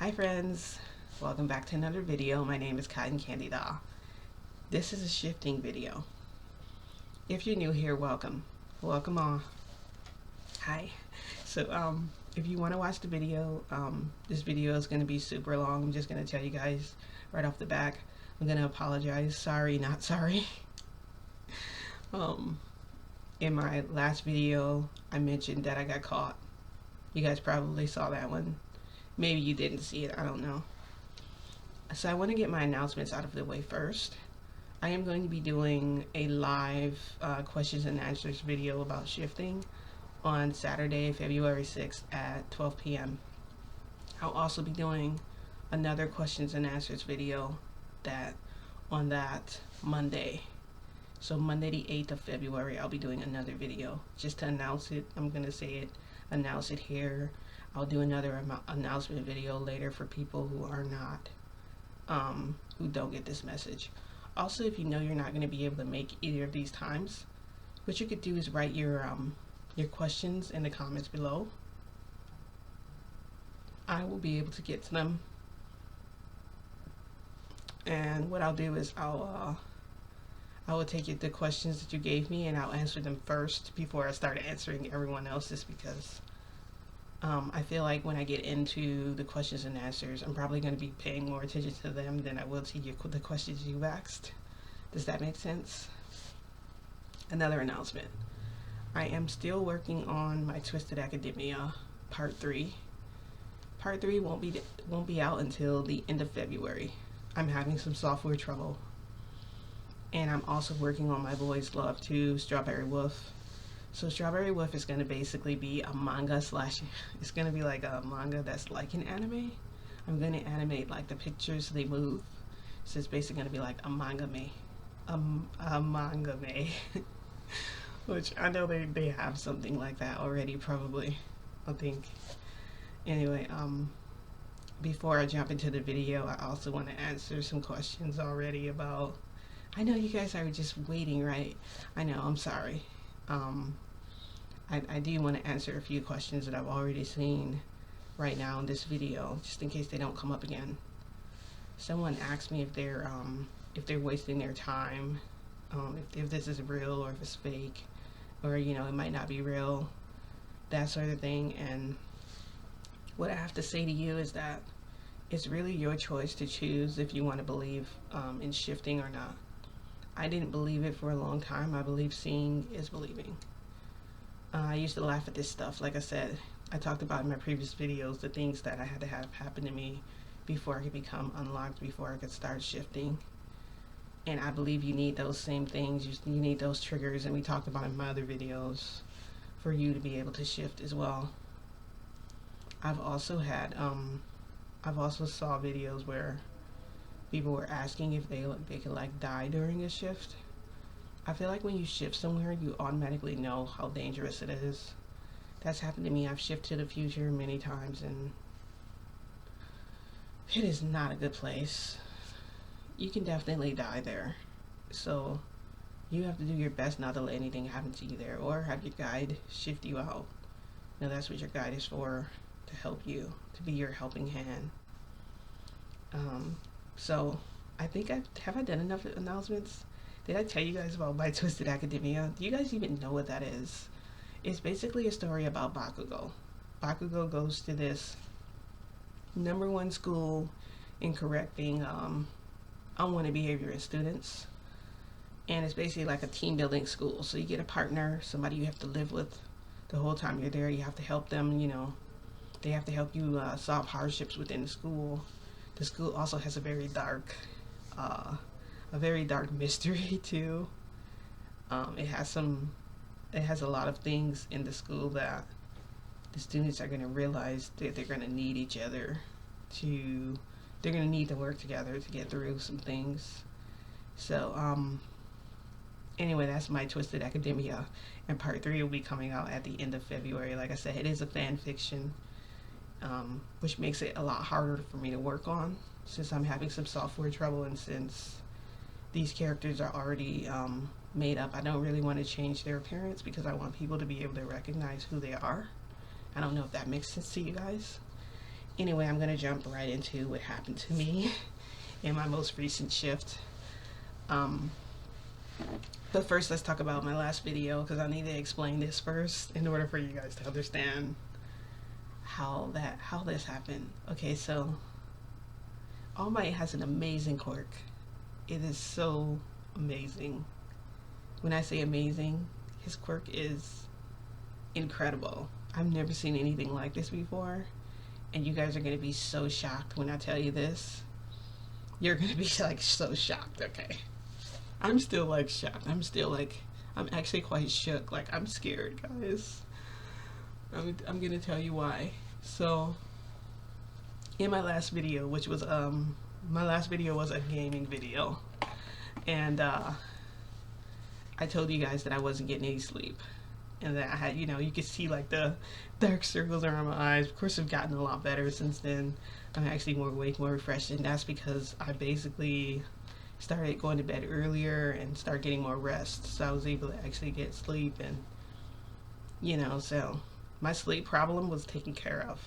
Hi friends, welcome back to another video. My name is Cotton Candy Doll. This is a shifting video. If you're new here, welcome on. Hi. So if you want to watch the video, this video is going to be super long. I'm just going to tell you guys right off the back, I'm going to apologize. Sorry, not sorry. In my last video I mentioned that I got caught. You guys probably saw that one. Maybe you didn't see it, I don't know. So I want to get my announcements out of the way first. I am going to be doing a live questions and answers video about shifting on Saturday, February 6th at 12 p.m. I'll also be doing another questions and answers video on that Monday. So Monday the 8th of February, I'll be doing another video just to announce it. I'm going to say it, announce it here. I'll do another announcement video later for people who are not, who don't get this message. Also, if you know you're not going to be able to make either of these times, what you could do is write your questions in the comments below. I will be able to get to them. And what I'll do is I will take the questions that you gave me and I'll answer them first before I start answering everyone else's, because I feel like when I get into the questions and answers, I'm probably going to be paying more attention to them than I will to the questions you've asked. Does that make sense? Another announcement. I am still working on my Twisted Academia Part 3. Part 3 won't be out until the end of February. I'm having some software trouble. And I'm also working on My Boys Love 2, Strawberry Wolf. So Strawberry Wolf is going to basically be a manga slash, it's going to be like a manga that's like an anime. I'm going to animate like the pictures, they move. So it's basically going to be like a manga-me. A manga-me. Which I know they have something like that already, probably, I think. Anyway, before I jump into the video, I also want to answer some questions already about, I know you guys are just waiting, right? I know, I'm sorry. I do want to answer a few questions that I've already seen right now in this video, just in case they don't come up again. Someone asked me if they're wasting their time, if this is real or if it's fake, or you know, it might not be real, that sort of thing. And what I have to say to you is that it's really your choice to choose if you want to believe in shifting or not. I didn't believe it for a long time. I believe seeing is believing. I used to laugh at this stuff. Like I said, I talked about in my previous videos the things that I had to have happen to me before I could become unlocked, before I could start shifting. And I believe you need those same things. You need those triggers, and we talked about in my other videos, for you to be able to shift as well. I've also saw videos where people were asking if they could like die during a shift. I feel like when you shift somewhere, you automatically know how dangerous it is. That's happened to me. I've shifted to the future many times, and it is not a good place. You can definitely die there. So you have to do your best not to let anything happen to you there, or have your guide shift you out. Now that's what your guide is for, to help you, to be your helping hand. So I think have I done enough announcements? Did I tell you guys about My Twisted Academia? Do you guys even know what that is? It's basically a story about Bakugo. Bakugo goes to this #1 school in correcting unwanted behavior in students. And it's basically like a team building school. So you get a partner, somebody you have to live with the whole time you're there. You have to help them, you know. They have to help you solve hardships within the school. The school also has a very dark mystery too. It has a lot of things in the school that the students are going to realize that they're going to need each other they're going to need to work together to get through some things. So anyway, that's My Twisted Academia, and Part 3 will be coming out at the end of February. Like I said, it is a fan fiction, which makes it a lot harder for me to work on since I'm having some software trouble, and since these characters are already made up. I don't really want to change their appearance because I want people to be able to recognize who they are. I don't know if that makes sense to you guys. Anyway, I'm gonna jump right into what happened to me in my most recent shift. Um, but first, let's talk about my last video because I need to explain this first in order for you guys to understand how this happened. Okay, so All Might has an amazing quirk. It is so amazing. When I say amazing, his quirk is incredible. I've never seen anything like this before, and you guys are gonna be so shocked when I tell you this. You're gonna be like so shocked, okay? I'm still like shocked. I'm actually quite shook. Like, I'm scared, guys. I'm gonna tell you why. So, in my last video, which was my last video was a gaming video, and I told you guys that I wasn't getting any sleep, and that I had, you could see like the dark circles around my eyes. Of course, I've gotten a lot better since then. I'm actually more awake, more refreshed, and that's because I basically started going to bed earlier and start getting more rest, so I was able to actually get sleep. And so my sleep problem was taken care of.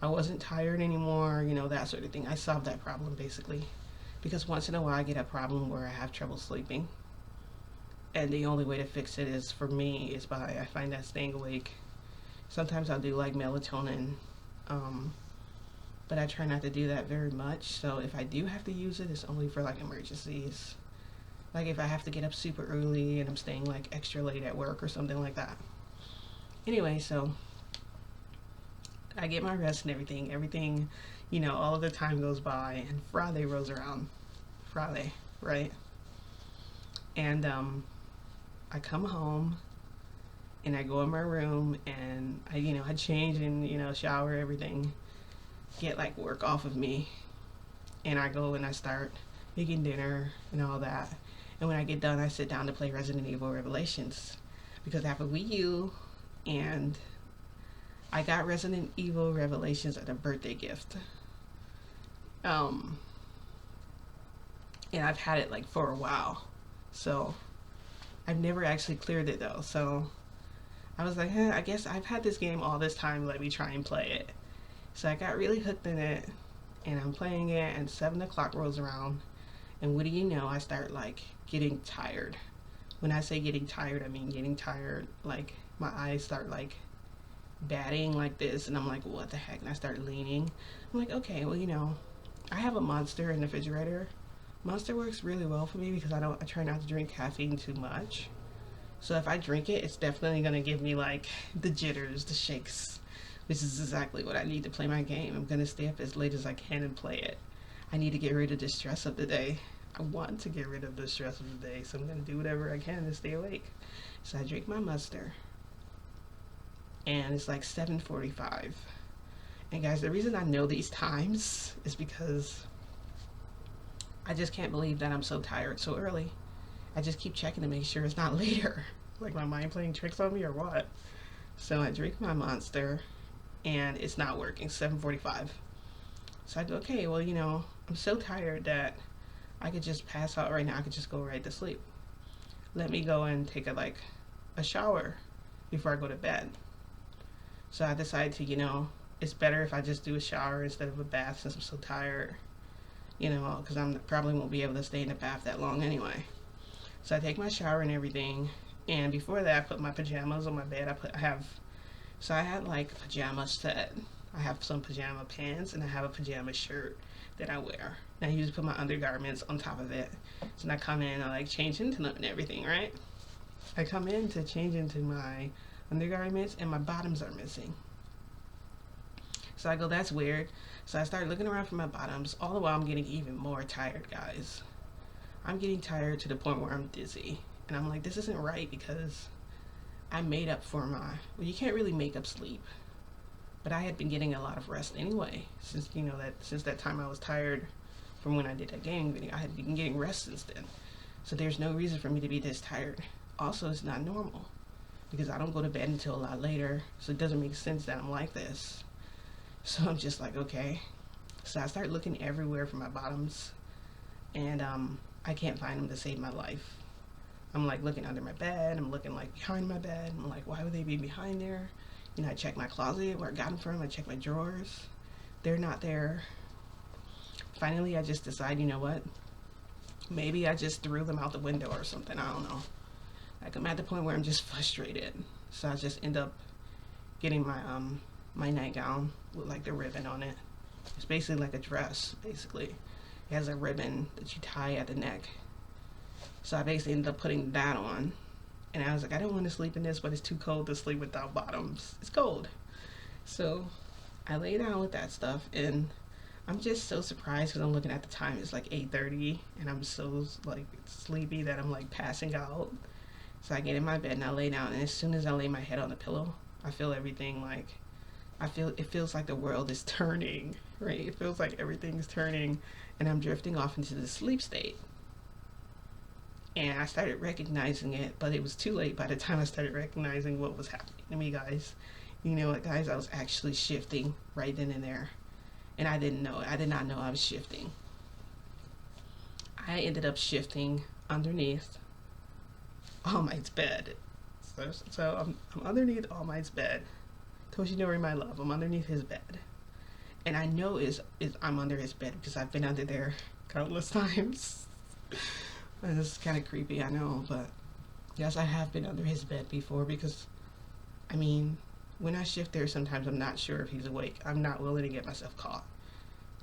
I wasn't tired anymore, that sort of thing. I solved that problem basically, because once in a while I get a problem where I have trouble sleeping, and the only way to fix it is, for me, is by, I find that staying awake. Sometimes I'll do like melatonin, but I try not to do that very much. So if I do have to use it, it's only for like emergencies, like if I have to get up super early and I'm staying like extra late at work or something like that. Anyway, so I get my rest and everything, all of the time goes by, and Friday rolls around. Friday, right? And I come home and I go in my room and I change and, shower, everything, get like work off of me, and I go and I start making dinner and all that. And when I get done, I sit down to play Resident Evil Revelations, because I have a Wii U, and I got Resident Evil Revelations as a birthday gift. And I've had it like for a while, so I've never actually cleared it though. So I was like, I guess I've had this game all this time, let me try and play it. So I got really hooked in it, and I'm playing it, and 7 o'clock rolls around, and what do you know, I start like getting tired. When I say getting tired, I mean getting tired, like my eyes start like batting like this, and I'm like, what the heck? And I start leaning. I'm like, okay, well, I have a Monster in the refrigerator. Monster works really well for me because I try not to drink caffeine too much. So if I drink it, it's definitely gonna give me like the jitters, the shakes, which is exactly what I need to play my game. I'm gonna stay up as late as I can and play it. I need to get rid of the stress of the day. I want to get rid of the stress of the day, so I'm gonna do whatever I can to stay awake. So I drink my Monster, and it's like 7:45. And guys, the reason I know these times is because I just can't believe that I'm so tired so early. I just keep checking to make sure it's not later. Like my mind playing tricks on me or what? So I drink my Monster, and it's not working. 7:45. So I go, okay, well, I'm so tired that I could just pass out right now. I could just go right to sleep. Let me go and take a shower before I go to bed. So I decided to, it's better if I just do a shower instead of a bath, since I'm so tired, because I probably won't be able to stay in the bath that long anyway. So I take my shower and everything, and before that I put my pajamas on my bed. I had like a pajama set. I have some pajama pants, and I have a pajama shirt that I wear. And I usually put my undergarments on top of it. So when I come in, I like change into them and everything, right? I come in to change into my undergarments, and my bottoms are missing. So I go, that's weird. So I start looking around for my bottoms. All the while I'm getting even more tired, guys. I'm getting tired to the point where I'm dizzy. And I'm like, this isn't right, because I made up for well, you can't really make up sleep. But I had been getting a lot of rest anyway. Since, since that time I was tired from when I did that gaming video, I had been getting rest since then. So there's no reason for me to be this tired. Also, it's not normal, because I don't go to bed until a lot later. So it doesn't make sense that I'm like this. So I'm just like, okay. So I start looking everywhere for my bottoms, and I can't find them to save my life. I'm like looking under my bed, I'm looking like behind my bed. I'm like, why would they be behind there? I check my closet where I got them from. I check my drawers. they're not there. Finally, I just decide, you know what? Maybe I just threw them out the window or something. I don't know. Like, I'm at the point where I'm just frustrated. So I just end up getting my nightgown with like the ribbon on it. It's basically like a dress, basically. It has a ribbon that you tie at the neck. So I basically ended up putting that on. And I was like, I don't want to sleep in this, but it's too cold to sleep without bottoms. It's cold. So I lay down with that stuff, and I'm just so surprised because I'm looking at the time. It's like 8:30, and I'm so like sleepy that I'm like passing out. So I get in my bed and I lay down, and as soon as I lay my head on the pillow, I feel everything like, it feels like the world is turning, right? It feels like everything's turning, and I'm drifting off into the sleep state. And I started recognizing it, but it was too late by the time I started recognizing what was happening to me, guys. You know what, guys? I was actually shifting right then and there. And I didn't know it. I did not know I was shifting. I ended up shifting underneath All Might's bed. So I'm underneath All Might's bed. Toshinori, my love, I'm underneath his bed. And I know I'm under his bed because I've been under there countless times. This is kind of creepy, I know, but yes, I have been under his bed before because, I mean, when I shift there, sometimes I'm not sure if he's awake. I'm not willing to get myself caught.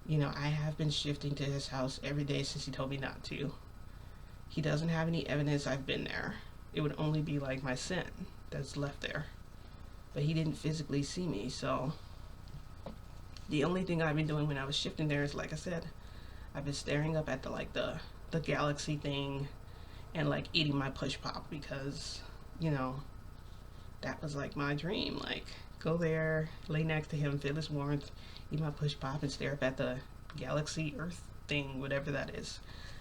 You know, I have been shifting to his house every day since he told me not to. He doesn't have any evidence I've been there. It would only be like my scent that's left there. But he didn't physically see me, so the only thing I've been doing when I was shifting there is, like I said, I've been staring up at the galaxy thing and like eating my push pop because, you know, that was like my dream. Like, go there, lay next to him, feel his warmth, eat my push pop, and stare up at the galaxy Earth thing, whatever that is.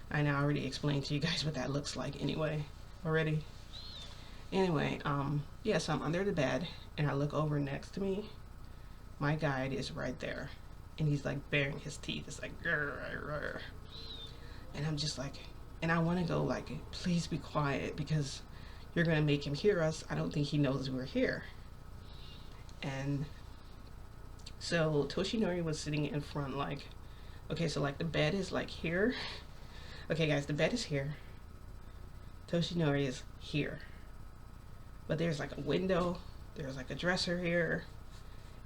I know I already explained to you guys what that looks like anyway, already. Anyway, yeah, so I'm under the bed and I look over next to me. My guide is right there and he's like baring his teeth. It's like, grr, grr. And I'm just like, and I want to go like, please be quiet because you're going to make him hear us. I don't think he knows we're here. And so Toshinori was sitting in front, like, okay, so like the bed is like here. Okay, guys, the bed is here. Toshinori is here. But there's like a window, there's like a dresser here.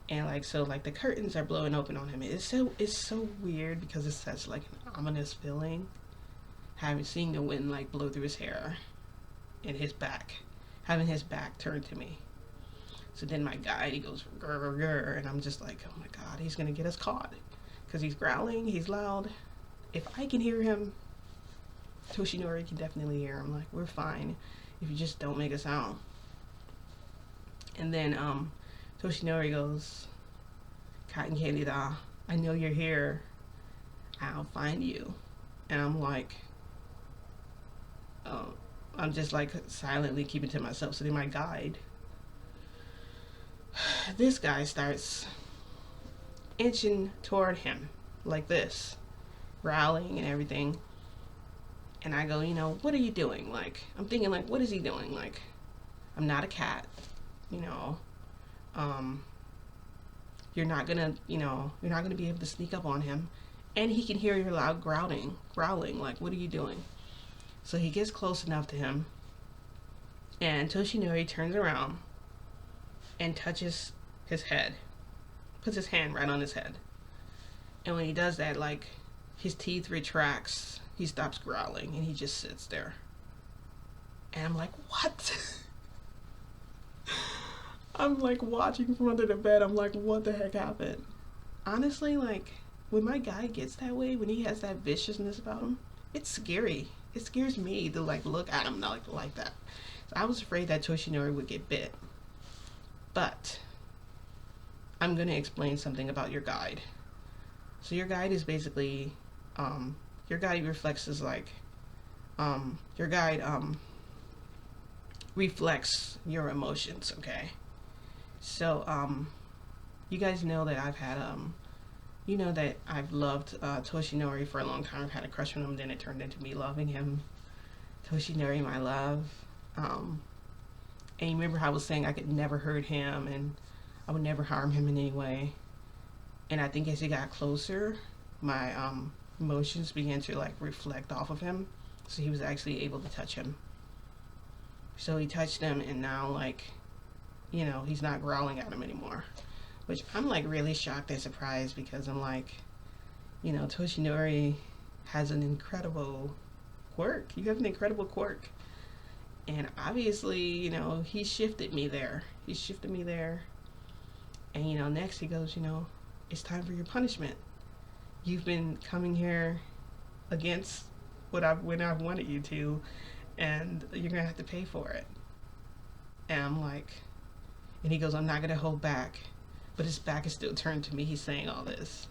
And like, so like the curtains are blowing open on him. It's so weird because it's such like an ominous feeling. Seeing the wind like blow through his hair and his back, having his back turned to me. So then my guide, he goes grr, grr, grr, and I'm just like, oh my God, he's gonna get us caught because he's growling, he's loud. If I can hear him, Toshinori can definitely hear him. Like, we're fine if you just don't make a sound. And then Toshinori goes, Cotton Candy Da, I know you're here. I'll find you. And I'm like, I'm just like silently keeping to myself. So then my guide, this guy starts inching toward him like this, growling and everything. And I go, you know, what are you doing? Like, I'm thinking like, what is he doing? Like, I'm not a cat, you know. You're not gonna be able to sneak up on him. And he can hear your loud growling. Like, what are you doing? So he gets close enough to him. And Toshinori turns around and touches his head. Puts his hand right on his head. And when he does that, like, his teeth retracts. He stops growling and he just sits there. And I'm like, what? I'm like watching from under the bed. I'm like, what the heck happened? Honestly, like, when my guy gets that way, when he has that viciousness about him, it's scary. It scares me to like look at him like that. So I was afraid that Toshinori would get bit. But I'm gonna explain something about your guide. So your guide is basically, your guide reflects like, your guide reflects your emotions. Okay. So you guys know that I've had you know that I've loved Toshinori for a long time. I've had a crush on him, then it turned into me loving him. Toshinori, my love. And you remember how I was saying I could never hurt him and I would never harm him in any way. And I think as he got closer, my emotions began to like reflect off of him. So he was actually able to touch him. So he touched him, and now like, you know, he's not growling at him anymore. Which I'm like really shocked and surprised, because I'm like, you know, Toshinori has an incredible quirk. You have an incredible quirk. And obviously, you know, he shifted me there. He shifted me there. And, you know, next he goes, you know, it's time for your punishment. You've been coming here against when I've wanted you to, and you're going to have to pay for it. And I'm like, and he goes, I'm not going to hold back. But his back is still turned to me. He's saying all this.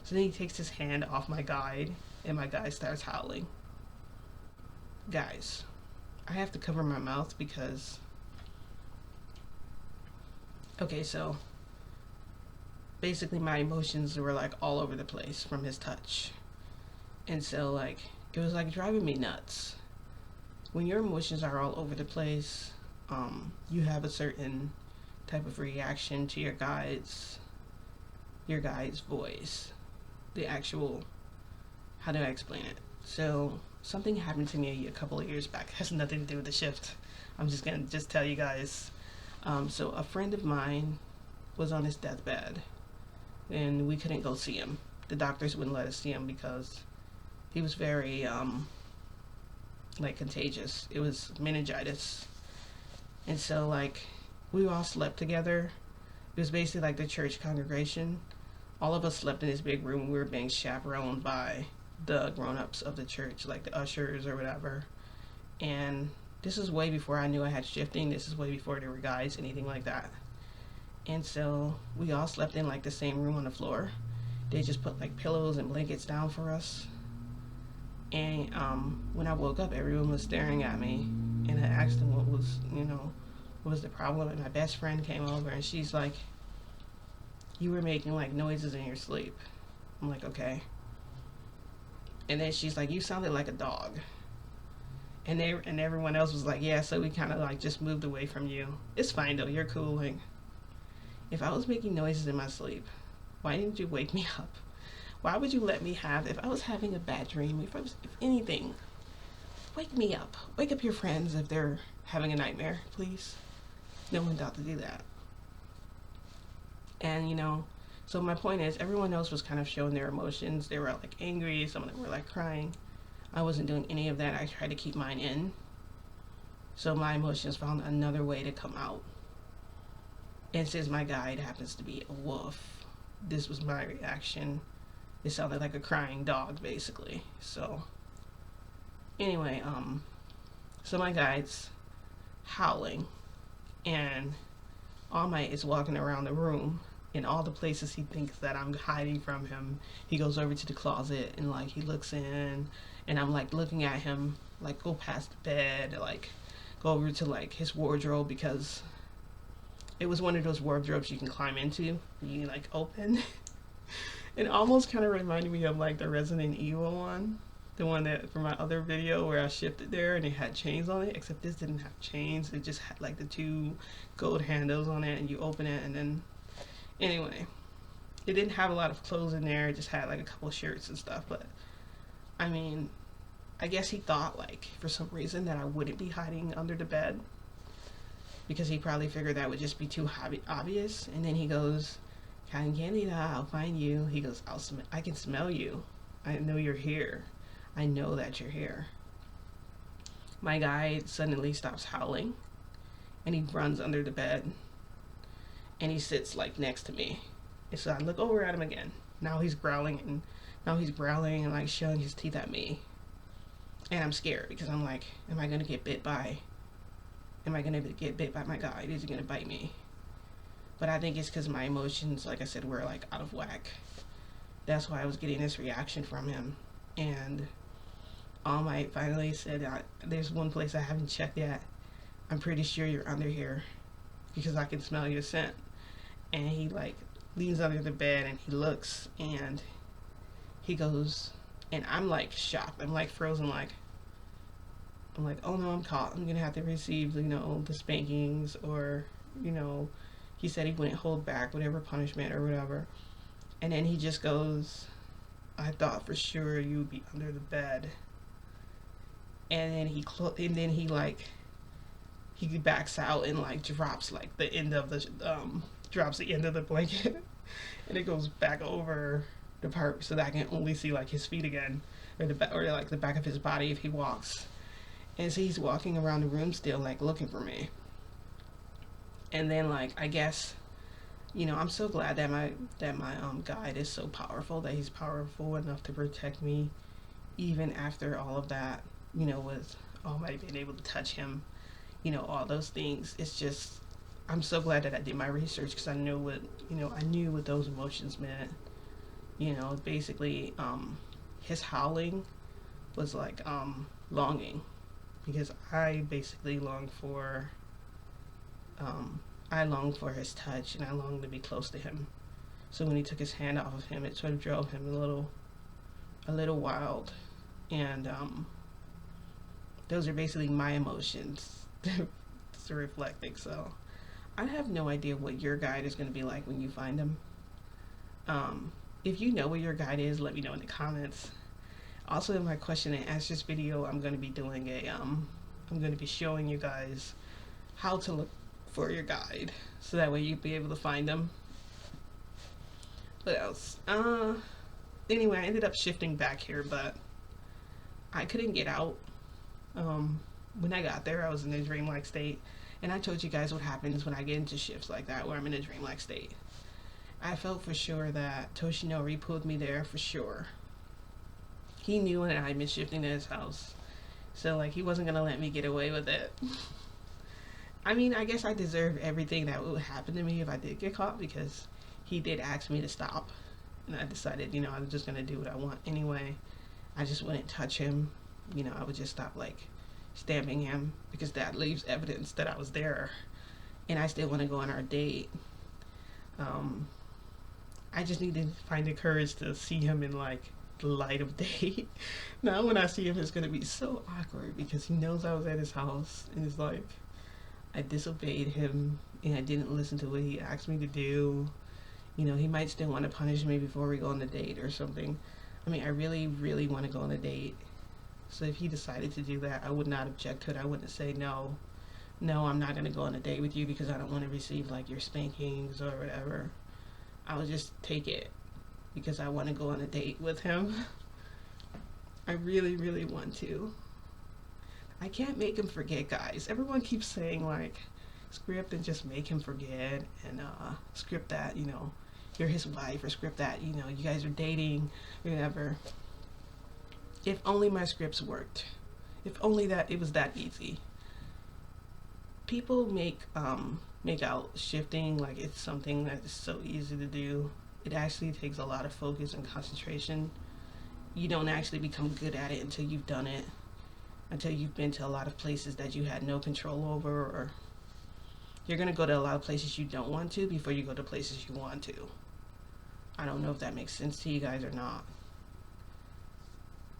So then he takes his hand off my guide, and my guide starts howling. Guys, I have to cover my mouth because, okay, so basically my emotions were like all over the place from his touch. And so like, it was like driving me nuts. When your emotions are all over the place, you have a certain type of reaction to your guide's voice. The actual, how do I explain it? So something happened to me a couple of years back. It has nothing to do with the shift. I'm just gonna tell you guys. So a friend of mine was on his deathbed, and we couldn't go see him. The doctors wouldn't let us see him because he was very like contagious. It was meningitis. And so like, we all slept together. It was basically like the church congregation. All of us slept in this big room. We were being chaperoned by the grown-ups of the church, like the ushers or whatever. And this is way before I knew I had shifting. This is way before there were guides, anything like that. And so we all slept in like the same room on the floor. They just put like pillows and blankets down for us. And when I woke up, everyone was staring at me, and I asked them what was, you know, what was the problem. And my best friend came over, and she's like, you were making like noises in your sleep. I'm like, okay. And then she's like, you sounded like a dog. And everyone else was like, yeah, so we kind of like just moved away from you. It's fine though, you're cool. Like, if I was making noises in my sleep, why didn't you wake me up? Why would you let me have, if I was having a bad dream, if anything, wake me up. Wake up your friends if they're having a nightmare, please. No one's out to do that. And, you know, so my point is, everyone else was kind of showing their emotions. They were like angry, some of them were like crying. I wasn't doing any of that. I tried to keep mine in. So my emotions found another way to come out. And since my guide happens to be a wolf, this was my reaction. It sounded like a crying dog, basically. So anyway, so my guide's howling, and All Might is walking around the room, in all the places he thinks that I'm hiding from him. He goes over to the closet, and like he looks in, and I'm like looking at him, like go past the bed, like go over to like his wardrobe, because it was one of those wardrobes you can climb into, you like open. It almost kind of reminded me of like the Resident Evil one, the one that from my other video where I shifted there and it had chains on it, except this didn't have chains. It just had like the two gold handles on it, and you open it, and then anyway, it didn't have a lot of clothes in there. It just had like a couple shirts and stuff. But I mean, I guess he thought like for some reason that I wouldn't be hiding under the bed, because he probably figured that would just be too obvious. And then he goes, Candida, I'll find you. He goes, I can smell you. I know you're here. I know that you're here. My guy suddenly stops howling, and he runs under the bed, and he sits like next to me. And so I look over at him again. Now he's growling, and like showing his teeth at me. And I'm scared, because I'm like, am I gonna get bit by my guy? Is he gonna bite me? But I think it's because my emotions, like I said, were like out of whack. That's why I was getting this reaction from him. And All Might finally said, there's one place I haven't checked yet. I'm pretty sure you're under here, because I can smell your scent. And he like leans under the bed, and he looks, and he goes, and I'm like shocked. I'm like frozen, like, I'm like, oh no, I'm caught. I'm gonna have to receive, you know, the spankings, or, you know, he said he wouldn't hold back whatever punishment or whatever. And then he just goes, I thought for sure you'd be under the bed. And then he like he backs out and like drops like the end of the drops the end of the blanket, and it goes back over the part so that I can only see like his feet again, or like the back of his body if he walks. And so he's walking around the room still like looking for me. And then like I guess, I'm so glad that my guide is so powerful, that he's powerful enough to protect me even after all of that, with Almighty being able to touch him, all those things. It's just, I'm so glad that I did my research, because I knew what those emotions meant. Basically, his howling was like longing, because I basically I longed for his touch, and I longed to be close to him. So when he took his hand off of him, it sort of drove him a little wild, and those are basically my emotions to reflecting. So I have no idea what your guide is going to be like when you find him. If you know what your guide is, let me know in the comments. Also, in my question and answers video, I'm going to be doing I'm going to be showing you guys how to look for your guide, so that way you'll be able to find them. What else? Anyway, I ended up shifting back here, but I couldn't get out. When I got there, I was in a dreamlike state, and I told you guys what happens when I get into shifts like that, where I'm in a dreamlike state. I felt for sure that Toshinori pulled me there for sure. He knew that I'd been shifting to his house, so like he wasn't gonna let me get away with it. I mean, I guess I deserve everything that would happen to me if I did get caught, because he did ask me to stop, and I decided, I was just gonna do what I want anyway. I just wouldn't touch him. I would just stop like stabbing him, because that leaves evidence that I was there, and I still want to go on our date. I just need to find the courage to see him in like the light of day. Now when I see him, it's gonna be so awkward, because he knows I was at his house, and it's like I disobeyed him and I didn't listen to what he asked me to do. He might still want to punish me before we go on a date or something. I mean, I really, really want to go on a date. So if he decided to do that, I would not object to it. I wouldn't say no, I'm not going to go on a date with you because I don't want to receive like your spankings or whatever. I would just take it because I want to go on a date with him. I really, really want to. I can't make him forget, guys. Everyone keeps saying like script and just make him forget, and script that, you're his wife, or script that, you guys are dating, or whatever. If only my scripts worked. If only that it was that easy. People make out shifting like it's something that is so easy to do. It actually takes a lot of focus and concentration. You don't actually become good at it until you've done it, until you've been to a lot of places that you had no control over, or you're gonna go to a lot of places you don't want to before you go to places you want to. I don't know if that makes sense to you guys or not.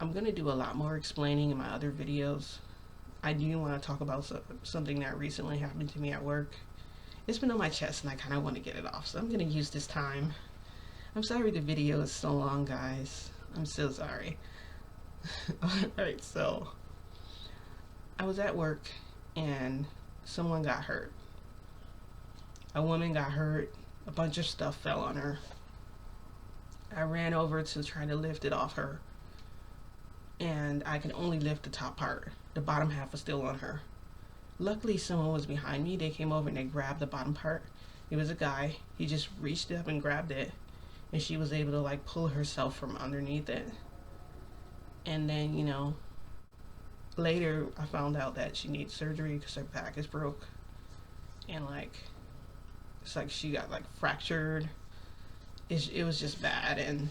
I'm gonna do a lot more explaining in my other videos. I do want to talk about something that recently happened to me at work. It's been on my chest and I kind of want to get it off, so I'm gonna use this time. I'm sorry the video is so long, guys. I'm so sorry. Alright, so I was at work and someone got hurt. A woman got hurt. A bunch of stuff fell on her. I ran over to try to lift it off her, and I could only lift the top part. The bottom half was still on her. Luckily, someone was behind me. They came over and they grabbed the bottom part. It was a guy. He just reached up and grabbed it, and she was able to like pull herself from underneath it. And then, later I found out that she needs surgery because her back is broke, and like it's like she got like fractured. It was just bad, and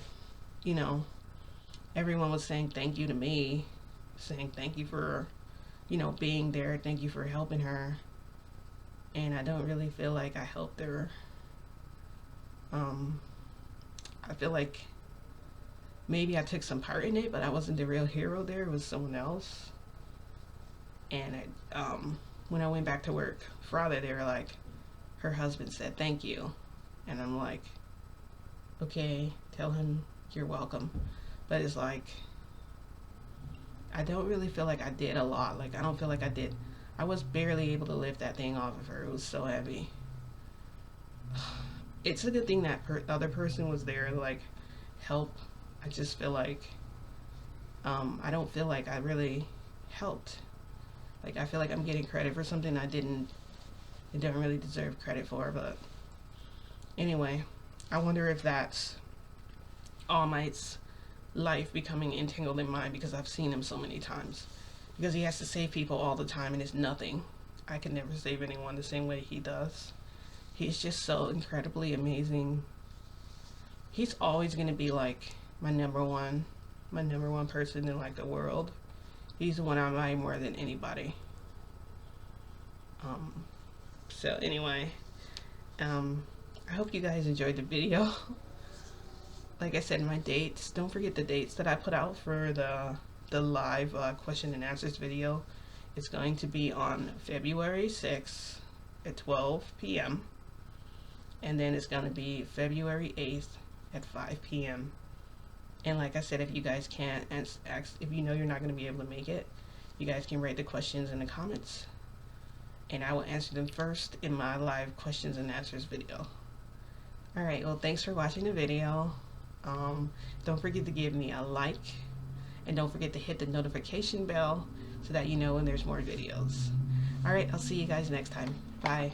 everyone was saying thank you to me, saying thank you for being there, thank you for helping her, and I don't really feel like I helped her. I feel like maybe I took some part in it, but I wasn't the real hero there. It was someone else. And when I went back to work Friday, they were like, her husband said thank you, and I'm like, okay, tell him you're welcome. But it's like, I don't really feel like I did a lot. Like, I don't feel like I did. I was barely able to lift that thing off of her. It was so heavy. It's a good thing that other person was there to like help. I just feel like I don't feel like I really helped. Like, I feel like I'm getting credit for something I didn't really deserve credit for. But anyway, I wonder if that's All Might's life becoming entangled in mine, because I've seen him so many times. Because he has to save people all the time and it's nothing. I can never save anyone the same way he does. He's just so incredibly amazing. He's always gonna be like my number one person in like the world. He's the one I admire more than anybody. So anyway, I hope you guys enjoyed the video. Like I said, my dates, don't forget the dates that I put out for the live question and answers video. It's going to be on February 6th at 12 p.m. and then it's going to be February 8th at 5 p.m. And like I said, if you guys can't ask, if you know you're not going to be able to make it, you guys can write the questions in the comments and I will answer them first in my live questions and answers video. Alright, well, thanks for watching the video. Don't forget to give me a like, and don't forget to hit the notification bell so that you know when there's more videos. Alright, I'll see you guys next time. Bye.